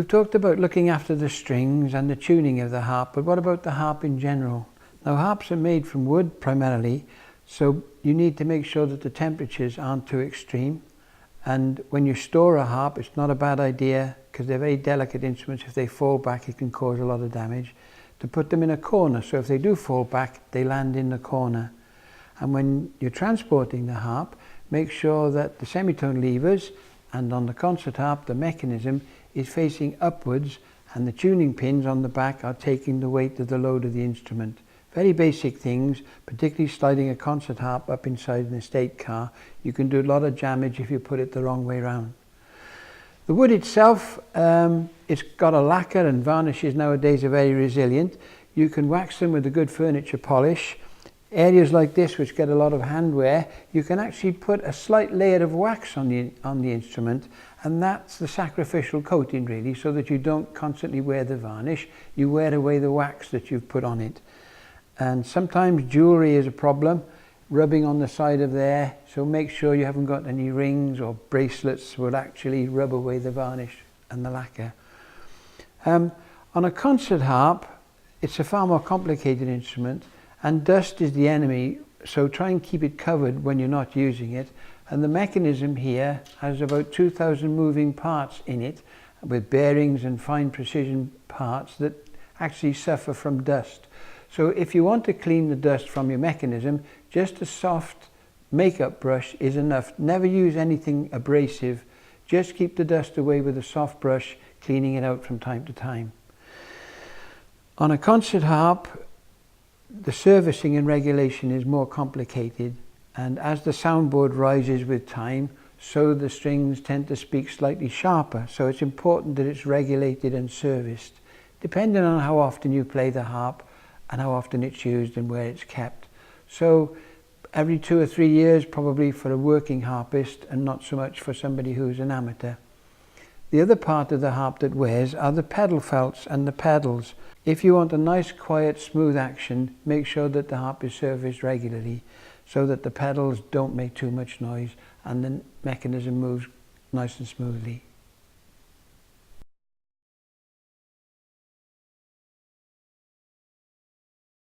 We've talked about looking after the strings and the tuning of the harp, but what about the harp in general? Now, harps are made from wood primarily, so you need to make sure that the temperatures aren't too extreme. And when you store a harp, it's not a bad idea, because they're very delicate instruments. If they fall back, it can cause a lot of damage, to put them in a corner. So if they do fall back, they land in the corner. And when you're transporting the harp, make sure that the semitone levers and on the concert harp, the mechanism is facing upwards and the tuning pins on the back are taking the weight of the load of the instrument. Very basic things, particularly sliding a concert harp up inside an estate car. You can do a lot of damage if you put it the wrong way around. The wood itself, it's got a lacquer, and varnishes nowadays are very resilient. You can wax them with a good furniture polish. Areas like this, which get a lot of hand wear, you can actually put a slight layer of wax on the instrument, and that's the sacrificial coating really, so that you don't constantly wear the varnish. You wear away the wax that you've put on it. And sometimes jewellery is a problem, rubbing on the side of there, so make sure you haven't got any rings or bracelets will actually rub away the varnish and the lacquer. On a concert harp, it's a far more complicated instrument, and dust is the enemy, so try and keep it covered when you're not using it. And the mechanism here has about 2,000 moving parts in it, with bearings and fine precision parts that actually suffer from dust. So if you want to clean the dust from your mechanism, just a soft makeup brush is enough. Never use anything abrasive. Just keep the dust away with a soft brush, cleaning it out from time to time. On a concert harp, the servicing and regulation is more complicated, and as the soundboard rises with time, so the strings tend to speak slightly sharper. So it's important that it's regulated and serviced, depending on how often you play the harp and how often it's used and where it's kept. So every 2 or 3 years probably for a working harpist, and not so much for somebody who's an amateur. The other part of the harp that wears are the pedal felts and the pedals. If you want a nice, quiet, smooth action, make sure that the harp is serviced regularly so that the pedals don't make too much noise and the mechanism moves nice and smoothly.